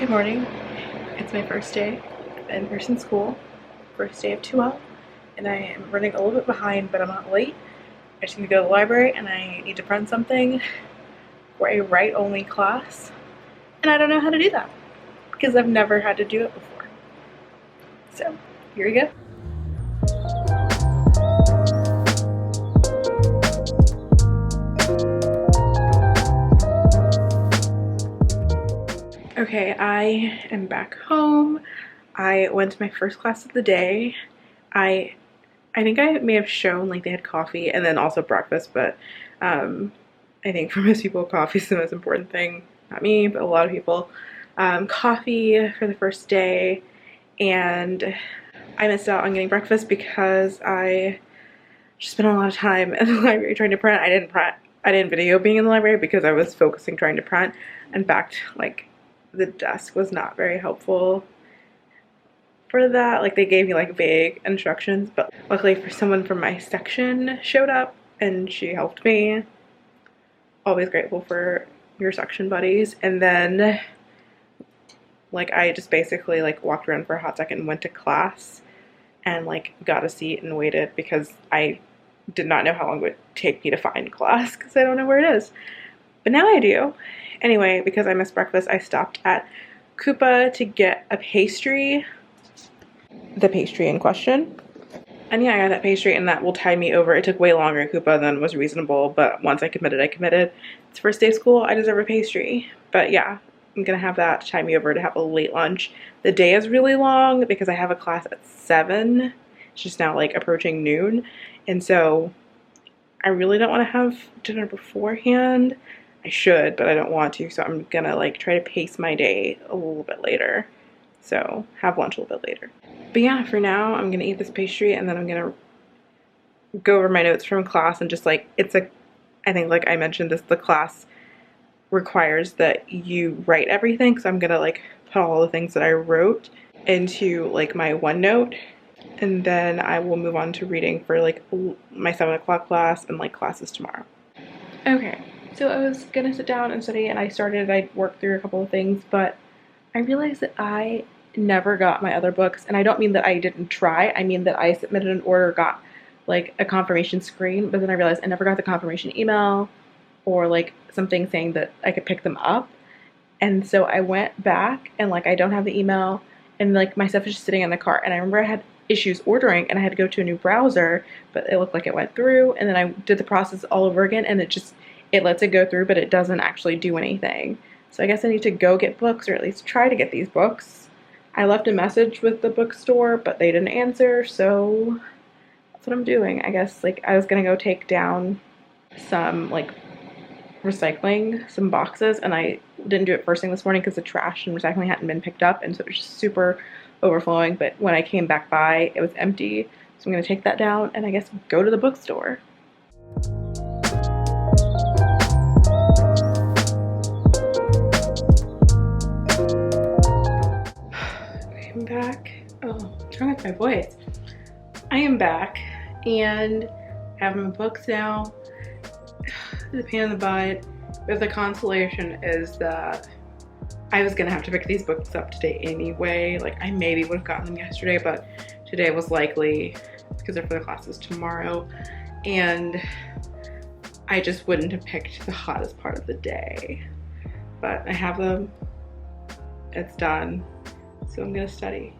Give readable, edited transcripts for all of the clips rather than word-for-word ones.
Good morning. It's my first day of in-person school, first day of 2L, and I am running a little bit behind, but I'm not late. I just need to go to the library and I need to print something for a write-only class, and I don't know how to do that because I've never had to do it before. So, here we go. Okay, I am back home. I went to my first class of the day. I think I may have shown like they had coffee and then also breakfast, but I think for most people coffee is the most important thing. Not me, but a lot of people. Coffee for the first day, and I missed out on getting breakfast because I just spent a lot of time in the library trying to print. I didn't video being in the library because I was focusing trying to print. In fact, like the desk was not very helpful for that. Like they gave me like vague instructions, but luckily for someone from my section showed up and she helped me. Always grateful for your section buddies. And then like I just basically like walked around for a hot second and went to class and like got a seat and waited because I did not know how long it would take me to find class because I don't know where it is. But now I do. Anyway, because I missed breakfast, I stopped at Koopa to get a pastry. The pastry in question. And yeah, I got that pastry and that will tide me over. It took way longer at Koopa than was reasonable, but once I committed, I committed. It's first day of school, I deserve a pastry. But yeah, I'm gonna have that to tide me over to have a late lunch. The day is really long because I have a class at 7. It's just now like approaching noon. And so I really don't want to have dinner beforehand. I should, but I don't want to, so I'm gonna like try to pace my day a little bit later. So have lunch a little bit later. But yeah, for now, I'm gonna eat this pastry and then I'm gonna go over my notes from class and just like, I think like I mentioned this, the class requires that you write everything. So I'm gonna like put all the things that I wrote into like my OneNote, and then I will move on to reading for like my 7 o'clock class and like classes tomorrow. Okay, so I was gonna sit down and study and I worked through a couple of things, but I realized that I never got my other books, and I don't mean that I didn't try, I mean that I submitted an order, got like a confirmation screen, but then I realized I never got the confirmation email or like something saying that I could pick them up. And so I went back and like I don't have the email and like my stuff is just sitting in the cart, and I remember I had issues ordering and I had to go to a new browser, but it looked like it went through, and then I did the process all over again and it lets it go through, but it doesn't actually do anything. So I guess I need to go get books, or at least try to get these books. I left a message with the bookstore, but they didn't answer, so that's what I'm doing. I guess like I was gonna go take down some like recycling, some boxes, and I didn't do it first thing this morning because the trash and recycling hadn't been picked up, and so it was just super overflowing. But when I came back by, it was empty, so I'm gonna take that down and I guess go to the bookstore. I'm back. Oh, what's wrong with my voice? I am back and I have my books now. The pain in the butt, but the consolation is that I was gonna have to pick these books up today anyway. Like I maybe would have gotten them yesterday, but today was likely because they're for the classes tomorrow, and I just wouldn't have picked the hottest part of the day. But I have them. It's done. So I'm gonna study.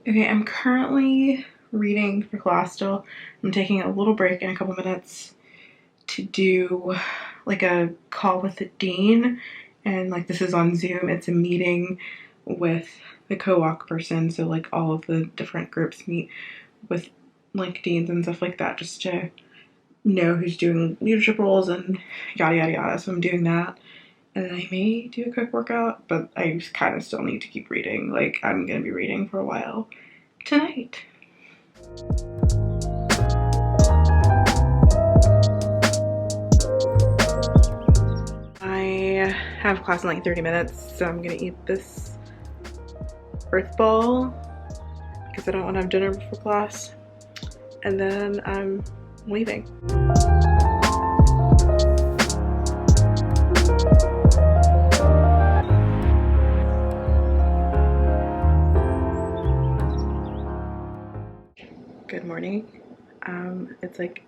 Okay, I'm currently reading for class still. I'm taking a little break in a couple minutes to do like a call with the dean, and like this is on Zoom. It's a meeting with the co-walk person, so like all of the different groups meet with like deans and stuff like that just to know who's doing leadership roles and yada yada yada. So I'm doing that. And then I may do a quick workout, but I just kind of still need to keep reading. Like, I'm gonna be reading for a while tonight. I have class in like 30 minutes, so I'm gonna eat this earth ball because I don't want to have dinner before class. And then I'm leaving. Good morning. It's like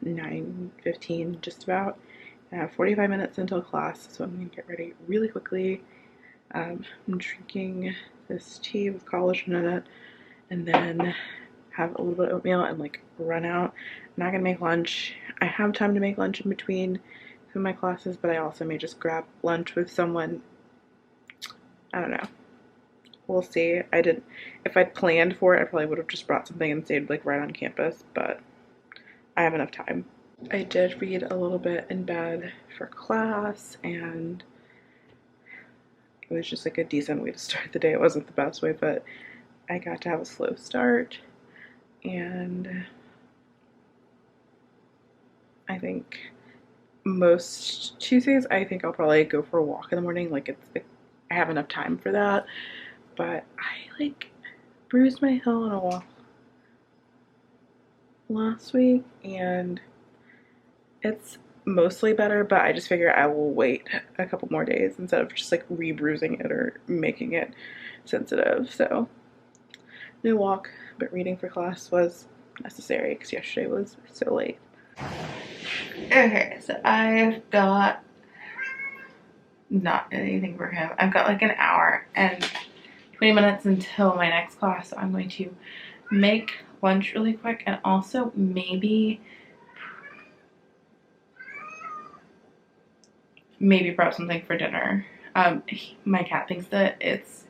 9:15 just about. I have 45 minutes until class, so I'm gonna get ready really quickly. I'm drinking this tea with collagen in it, and then have a little bit of oatmeal and like run out. I'm not gonna make lunch. I have time to make lunch in between some of my classes, but I also may just grab lunch with someone. I don't know. We'll see. If I'd planned for it, I probably would have just brought something and stayed like right on campus, but I have enough time. I did read a little bit in bed for class, and it was just like a decent way to start the day. It wasn't the best way, but I got to have a slow start, and I think most Tuesdays, I think I'll probably go for a walk in the morning. Like I have enough time for that, but I like bruised my heel on a walk last week, and it's mostly better, but I just figure I will wait a couple more days instead of just like re-bruising it or making it sensitive. So no walk, but reading for class was necessary because yesterday was so late. Okay, so I've got not anything for him. I've got like an hour and 20 minutes until my next class, so I'm going to make lunch really quick and also maybe prep something for dinner. My cat thinks that it's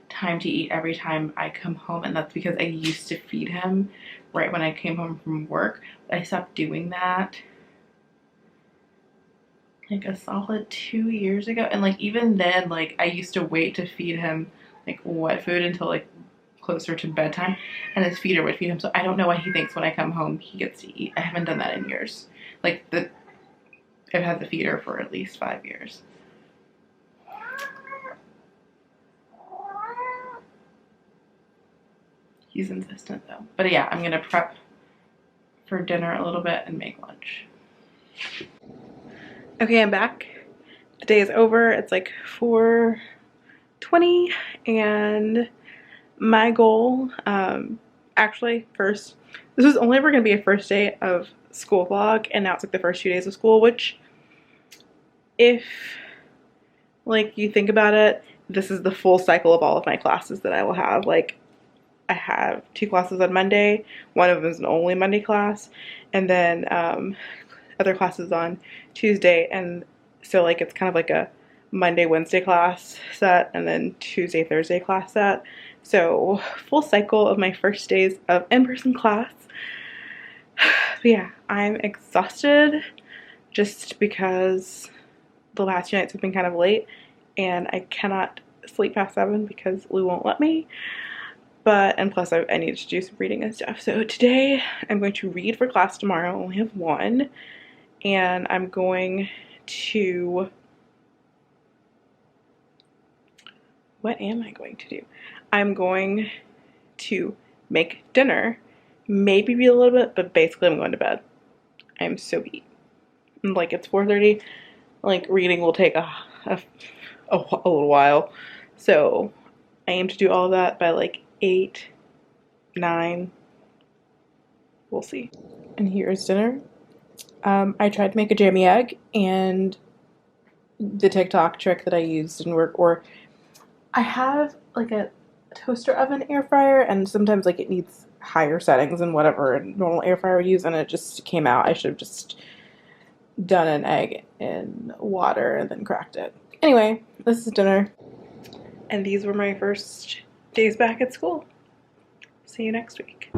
time to eat every time I come home, and that's because I used to feed him right when I came home from work. But I stopped doing that like a solid 2 years ago, and like even then, like I used to wait to feed him like wet food until like closer to bedtime, and his feeder would feed him. So I don't know why he thinks when I come home he gets to eat. I haven't done that in years. Like I've had the feeder for at least 5 years. He's insistent though. But yeah, I'm gonna prep for dinner a little bit and make lunch. Okay, I'm back. The day is over. It's like 4:20, and my goal, actually first, this was only ever gonna be a first day of school vlog, and now it's like the first 2 days of school, which if like you think about it, this is the full cycle of all of my classes that I will have. Like I have 2 classes on Monday, one of them is an only Monday class, and then other classes on Tuesday, and so like it's kind of like a Monday, Wednesday class set, and then Tuesday, Thursday class set. So full cycle of my first days of in-person class. But yeah, I'm exhausted just because the last 2 nights have been kind of late, and I cannot sleep past 7 because Lou won't let me. And plus I need to do some reading and stuff. So today I'm going to read for class tomorrow. I only have one. And I'm going to, what am I going to do? I'm going to make dinner, maybe read a little bit, but basically I'm going to bed. I'm so beat. Like it's 4:30, like reading will take a little while. So I aim to do all of that by like 8, 9, we'll see. And here's dinner. I tried to make a jammy egg, and the TikTok trick that I used didn't work. Or I have like a toaster oven air fryer, and sometimes like it needs higher settings than whatever a normal air fryer would use, and it just came out. I should have just done an egg in water and then cracked it. Anyway, this is dinner, and these were my first days back at school. See you next week.